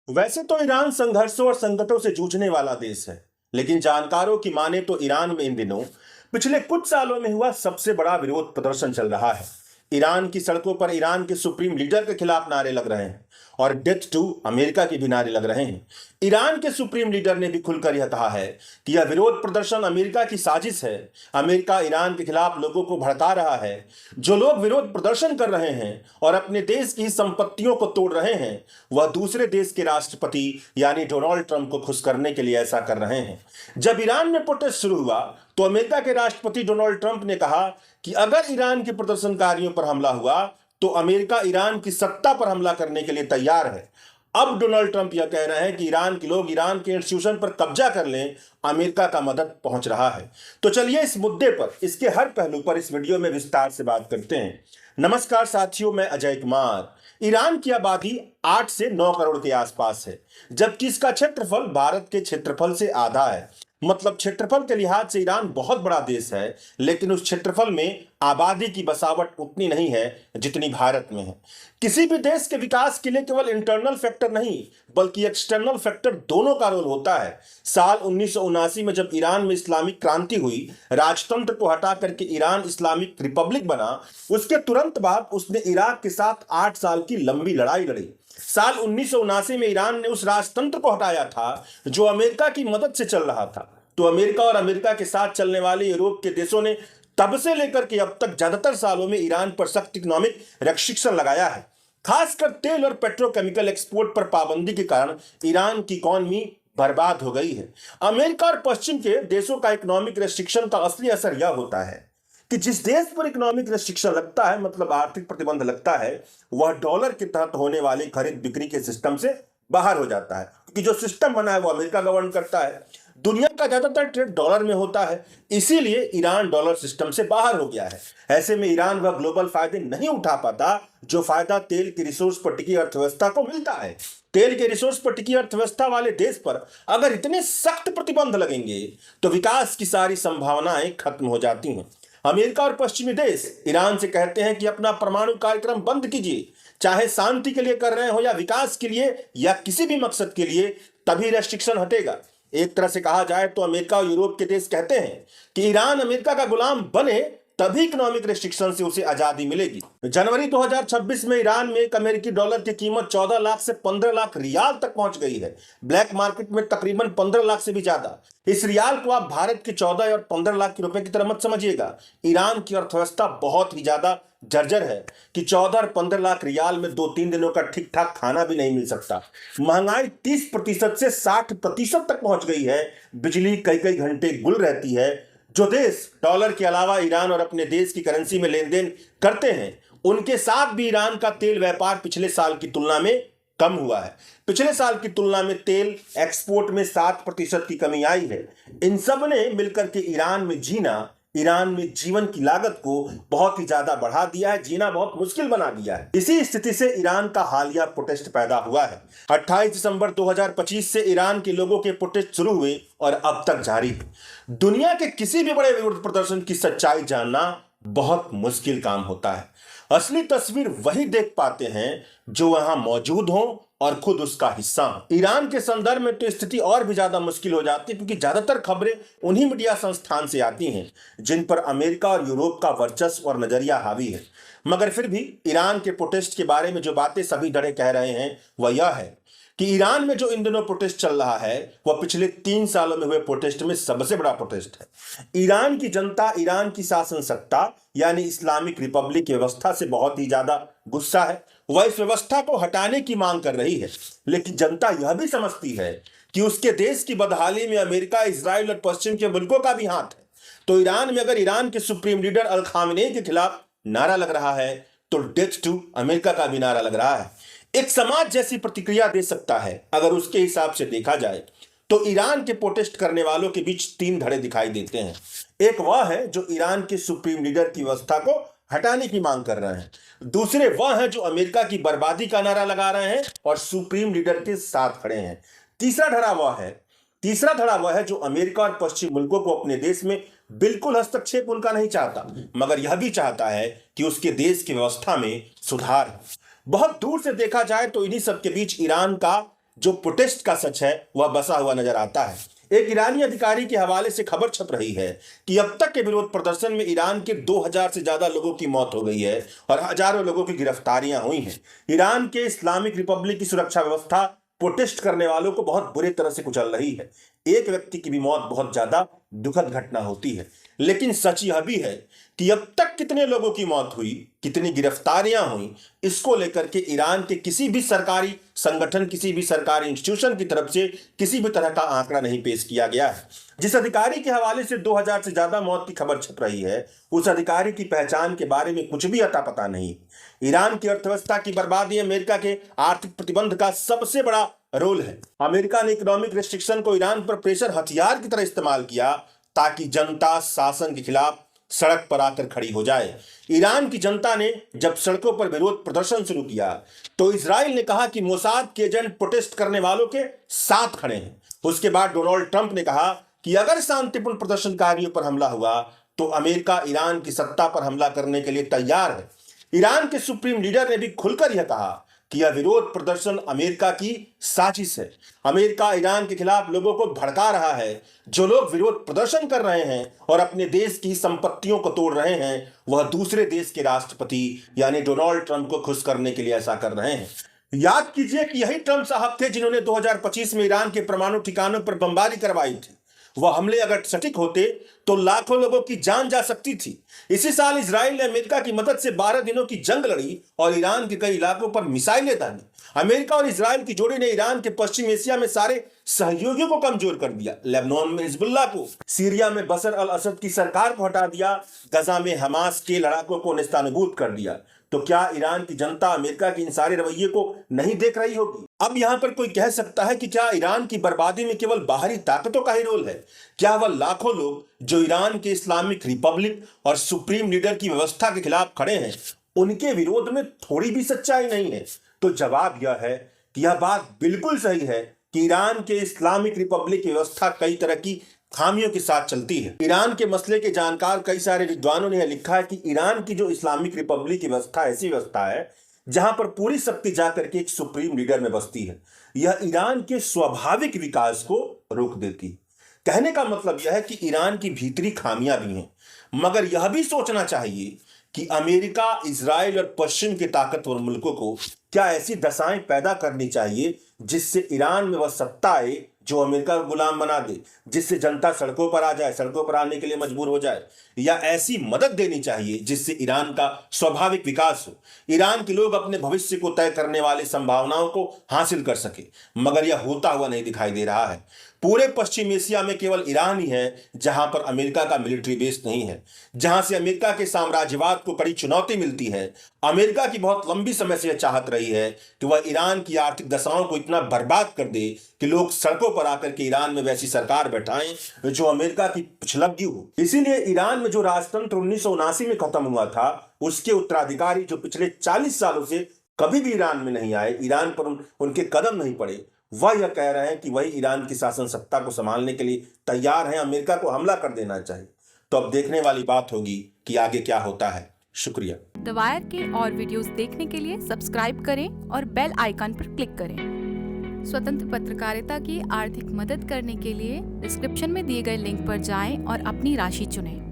वैसे तो ईरान संघर्षों और संकटों से जूझने वाला देश है, लेकिन जानकारों की माने तो ईरान में इन दिनों पिछले कुछ सालों में हुआ सबसे बड़ा विरोध प्रदर्शन चल रहा है। ईरान की सड़कों पर ईरान के सुप्रीम लीडर के खिलाफ नारे लग रहे हैं और डेथ टू अमेरिका के भी नारे लग रहे हैं। ईरान के सुप्रीम लीडर ने भी खुलकर यह कहा है कि यह विरोध प्रदर्शन अमेरिका की साजिश है। अमेरिका ईरान के खिलाफ लोगों को भड़का रहा है। जो लोग विरोध प्रदर्शन कर रहे हैं और अपने देश की संपत्तियों को तोड़ रहे हैं, वह दूसरे देश के राष्ट्रपति यानी डोनाल्ड ट्रंप को खुश करने के लिए ऐसा कर रहे हैं। जब ईरान में प्रोटेस्ट शुरू हुआ तो अमेरिका के राष्ट्रपति डोनाल्ड ट्रंप ने कहा कि अगर ईरान के प्रदर्शनकारियों पर हमला हुआ तो अमेरिका ईरान की सत्ता पर हमला करने के लिए तैयार है। अब डोनाल्ड ट्रंप यह कह रहे हैं कि ईरान के लोग ईरान के इंस्टीट्यूशन पर कब्जा कर लें, अमेरिका का मदद पहुंच रहा है। तो चलिए इस मुद्दे पर, इसके हर पहलू पर इस वीडियो में विस्तार से बात करते हैं। नमस्कार साथियों, मैं अजय कुमार। ईरान की आबादी 8 से 9 करोड़ के आसपास है, जबकि इसका क्षेत्रफल भारत के क्षेत्रफल से आधा है। मतलब क्षेत्रफल के लिहाज से ईरान बहुत बड़ा देश है, लेकिन उस क्षेत्रफल में आबादी की बसावट उतनी नहीं है जितनी भारत में है। किसी भी देश के विकास के लिए केवल इंटरनल फैक्टर नहीं बल्कि एक्सटर्नल फैक्टर दोनों का रोल होता है। साल 1979 में जब ईरान में इस्लामिक क्रांति हुई, राजतंत्र को हटा करके ईरान इस्लामिक रिपब्लिक बना, उसके तुरंत बाद उसने इराक के साथ 8 साल की लंबी लड़ाई लड़ी। साल 1979 में ईरान ने उस राजतंत्र को हटाया था जो अमेरिका की मदद से चल रहा था। तो अमेरिका और अमेरिका के साथ चलने वाले यूरोप के देशों ने तब से लेकर के अब तक ज्यादातर सालों में ईरान पर सख्त इकोनॉमिक रेस्ट्रिक्शन लगाया है। खासकर तेल और पेट्रोकेमिकल एक्सपोर्ट पर पाबंदी के कारण ईरान की इकॉनमी बर्बाद हो गई है। अमेरिका और पश्चिम के देशों का इकोनॉमिक रेस्ट्रिक्शन का असली असर यह होता है कि जिस देश पर इकोनॉमिक रेस्ट्रिक्शन लगता है, मतलब आर्थिक प्रतिबंध लगता है, वह डॉलर के तहत होने वाले खरीद बिक्री के सिस्टम से बाहर हो जाता है, क्योंकि जो सिस्टम बना है वो अमेरिका गवर्न करता है। दुनिया का ज्यादातर ट्रेड डॉलर में होता है, इसीलिए ईरान डॉलर सिस्टम से बाहर हो गया है। ऐसे में ईरान वह ग्लोबल फायदे नहीं उठा पाता जो फायदा तेल की रिसोर्स पर टिकी अर्थव्यवस्था को मिलता है। तेल के रिसोर्स पर टिकी अर्थव्यवस्था वाले देश पर अगर इतने सख्त प्रतिबंध लगेंगे तो विकास की सारी संभावनाएं खत्म हो जाती हैं। अमेरिका और पश्चिमी देश ईरान से कहते हैं कि अपना परमाणु कार्यक्रम बंद कीजिए, चाहे शांति के लिए कर रहे हो या विकास के लिए या किसी भी मकसद के लिए, तभी रेस्ट्रिक्शन हटेगा। एक तरह से कहा जाए तो अमेरिका और यूरोप के देश कहते हैं कि ईरान अमेरिका का गुलाम बने तभी इकोनॉमिक रेस्ट्रिक्शन से उसे आजादी मिलेगी। जनवरी 2026 में ईरान में एक अमेरिकी डॉलर की कीमत 14 लाख से 15 लाख रियाल तक पहुंच गई है। ब्लैक मार्केट में तकरीबन 15 लाख से भी ज्यादा। इस रियाल को आप भारत के 14 और 15 लाख के रुपए की तरह मत समझिएगा। ईरान की अर्थव्यवस्था बहुत ही ज्यादा जर्जर है कि 14 और 15 लाख रियाल में 2-3 दिनों का ठीक ठाक खाना भी नहीं मिल सकता। महंगाई 30% से 60% तक पहुंच गई है। बिजली कई कई घंटे गुल रहती है। जो देश डॉलर के अलावा ईरान और अपने देश की करेंसी में लेन देन करते हैं, उनके साथ भी ईरान का तेल व्यापार पिछले साल की तुलना में कम हुआ है। पिछले साल की तुलना में तेल एक्सपोर्ट में 7% की कमी आई है। इन सब ने मिलकर के ईरान में जीवन की लागत को बहुत ही ज्यादा बढ़ा दिया है, जीना बहुत मुश्किल बना दिया है। इसी स्थिति से ईरान का हालिया प्रोटेस्ट पैदा हुआ है। 28 दिसंबर 2025 से ईरान के लोगों के प्रोटेस्ट शुरू हुए और अब तक जारी है। दुनिया के किसी भी बड़े विरोध प्रदर्शन की सच्चाई जानना बहुत मुश्किल काम होता है। असली तस्वीर वही देख पाते हैं जो वहां मौजूद हो और खुद उसका हिस्सा हो। ईरान के संदर्भ में तो स्थिति और भी ज्यादा मुश्किल हो जाती है, क्योंकि ज्यादातर खबरें उन्हीं मीडिया संस्थान से आती हैं जिन पर अमेरिका और यूरोप का वर्चस्व और नजरिया हावी है। मगर फिर भी ईरान के प्रोटेस्ट के बारे में जो बातें सभी धड़े कह रहे हैं वह यह है कि ईरान में जो इन दिनों प्रोटेस्ट चल रहा है वह पिछले 3 सालों में हुए प्रोटेस्ट में सबसे बड़ा प्रोटेस्ट है। ईरान की जनता ईरान की शासन सत्ता यानी इस्लामिक रिपब्लिक की व्यवस्था से बहुत ही ज्यादा गुस्सा है। वह इस व्यवस्था को हटाने की मांग कर रही है, लेकिन जनता यह भी समझती है कि उसके देश की बदहाली में अमेरिका, इजराइल और पश्चिम के मुल्कों का भी हाथ है। तो ईरान में अगर ईरान के सुप्रीम लीडर अल खामेनेई के खिलाफ नारा लग रहा है तो डेथ टू अमेरिका का भी नारा लग रहा है। एक समाज जैसी प्रतिक्रिया दे सकता है। अगर उसके हिसाब से देखा जाए तो ईरान के प्रोटेस्ट करने वालों के बीच 3 धड़े दिखाई देते हैं। एक वह है जो ईरान के सुप्रीम लीडर की व्यवस्था को हटाने की मांग कर रहे हैं। दूसरे वह हैं जो अमेरिका की बर्बादी का नारा लगा रहे हैं और सुप्रीम लीडर के साथ खड़े हैं। तीसरा धड़ा वह है जो अमेरिका और पश्चिमी मुल्कों को अपने देश में बिल्कुल हस्तक्षेप उनका नहीं चाहता, मगर यह भी चाहता है कि उसके देश की व्यवस्था में सुधार हो। बहुत दूर से देखा जाए तो इन्हीं सब के बीच ईरान का जो प्रोटेस्ट का सच है वह बसा हुआ नजर आता है। एक ईरानी अधिकारी के हवाले से खबर छप रही है कि अब तक के विरोध प्रदर्शन में ईरान के 2000 से ज्यादा लोगों की मौत हो गई है और हजारों लोगों की गिरफ्तारियां हुई हैं। ईरान के इस्लामिक रिपब्लिक की सुरक्षा व्यवस्था प्रोटेस्ट करने वालों को बहुत बुरी तरह से कुचल रही है। एक व्यक्ति की भी मौत बहुत ज्यादा दुखद घटना होती है, लेकिन सच यह भी है कि अब तक कितने लोगों की मौत हुई, कितनी गिरफ्तारियां हुई, इसको लेकर के ईरान के किसी भी सरकारी संगठन, किसी भी सरकारी इंस्टीट्यूशन की तरफ से किसी भी तरह का आंकड़ा नहीं पेश किया गया है। जिस अधिकारी के हवाले से 2000 से ज्यादा मौत की खबर छप रही है, उस अधिकारी की पहचान के बारे में कुछ भी अता पता नहीं। ईरान की अर्थव्यवस्था की बर्बादी अमेरिका के आर्थिक प्रतिबंध का सबसे बड़ा रोल है। अमेरिका ने इकोनॉमिक रेस्ट्रिक्शन को ईरान पर प्रेशर हथियार की तरह इस्तेमाल किया ताकि जनता शासन के खिलाफ सड़क पर आकर खड़ी हो जाए। ईरान की जनता ने जब सड़कों पर विरोध प्रदर्शन शुरू किया तो इजराइल ने कहा कि मोसाद के एजेंट प्रोटेस्ट करने वालों के साथ खड़े हैं। उसके बाद डोनाल्ड ट्रंप ने कहा कि अगर शांतिपूर्ण प्रदर्शनकारियों पर हमला हुआ तो अमेरिका ईरान की सत्ता पर हमला करने के लिए तैयार है। ईरान के सुप्रीम लीडर ने भी खुलकर यह कहा कि यह विरोध प्रदर्शन अमेरिका की साजिश है। अमेरिका ईरान के खिलाफ लोगों को भड़का रहा है। जो लोग विरोध प्रदर्शन कर रहे हैं और अपने देश की संपत्तियों को तोड़ रहे हैं, वह दूसरे देश के राष्ट्रपति यानी डोनाल्ड ट्रंप को खुश करने के लिए ऐसा कर रहे हैं। याद कीजिए कि यही ट्रंप साहब थे जिन्होंने 2025 में ईरान के परमाणु ठिकानों पर बमबारी करवाई थी। वह हमले अगर सटीक होते तो लाखों लोगों की जान जा सकती थी। इसी साल इजराइल ने अमेरिका की मदद से 12 दिनों की जंग लड़ी और ईरान के कई इलाकों पर मिसाइलें दागी। अमेरिका और इजराइल की जोड़ी ने ईरान के पश्चिम एशिया में सारे सहयोगियों को कमजोर कर दिया। लेबनान में हिजबुल्लाह को, सीरिया में बशर अल असद की सरकार को हटा दिया, गजा में हमास के लड़ाकों को नेस्तनाबूद कर दिया। तो क्या ईरान की जनता अमेरिका के इन सारे रवैये को नहीं देख रही होगी? अब यहां पर कोई कह सकता है कि क्या ईरान की बर्बादी में केवल बाहरी ताकतों का ही रोल है? क्या वह लाखों लोग जो ईरान के इस्लामिक रिपब्लिक और सुप्रीम लीडर की व्यवस्था के खिलाफ खड़े हैं, उनके विरोध में थोड़ी भी सच्चाई नहीं है? तो जवाब यह है कि यह बात बिल्कुल सही है कि ईरान के इस्लामिक रिपब्लिक की व्यवस्था कई तरह की खामियों के साथ चलती है। ईरान के मसले के जानकार कई सारे विद्वानों ने यह लिखा है कि ईरान की जो इस्लामिक रिपब्लिक की व्यवस्था ऐसी व्यवस्था है जहां पर पूरी शक्ति जाकर के एक सुप्रीम लीडर में बसती है। यह ईरान के स्वाभाविक विकास को रोक देती है। कहने का मतलब यह है कि ईरान की भीतरी खामियां भी हैं, मगर यह भी सोचना चाहिए कि अमेरिका, इजराइल और पश्चिम के ताकतवर मुल्कों को क्या ऐसी दशाएं पैदा करनी चाहिए जिससे ईरान में वह सत्ता आए जो अमेरिका को गुलाम बना दे, जिससे जनता सड़कों पर आ जाए, सड़कों पर आने के लिए मजबूर हो जाए, या ऐसी मदद देनी चाहिए जिससे ईरान का स्वाभाविक विकास हो, ईरान के लोग अपने भविष्य को तय करने वाली संभावनाओं को हासिल कर सके। मगर यह होता हुआ नहीं दिखाई दे रहा है। पूरे पश्चिम एशिया में केवल ईरान ही है जहां पर अमेरिका का मिलिट्री बेस नहीं है, जहां से अमेरिका के साम्राज्यवाद को कड़ी चुनौती मिलती है। अमेरिका की बहुत लंबी समय से यह चाहत रही है कि वह ईरान की आर्थिक दशाओं को इतना बर्बाद कर दे कि लोग सड़कों पर आकर के ईरान में वैसी सरकार बैठाएं जो अमेरिका की पिछलग्गी हो। इसीलिए ईरान में जो राजतंत्र 1979 में खत्म हुआ था, उसके उत्तराधिकारी जो पिछले 40 सालों से कभी भी ईरान में नहीं आए, ईरान पर उनके कदम नहीं पड़े, वह यह कह रहे हैं कि वही ईरान की शासन सत्ता को संभालने के लिए तैयार हैं, अमेरिका को हमला कर देना चाहिए। तो अब देखने वाली बात होगी कि आगे क्या होता है। शुक्रिया। द वायर के और वीडियोस देखने के लिए सब्सक्राइब करें और बेल आइकन पर क्लिक करें। स्वतंत्र पत्रकारिता की आर्थिक मदद करने के लिए डिस्क्रिप्शन में दिए गए लिंक पर जाएं और अपनी राशि चुनें।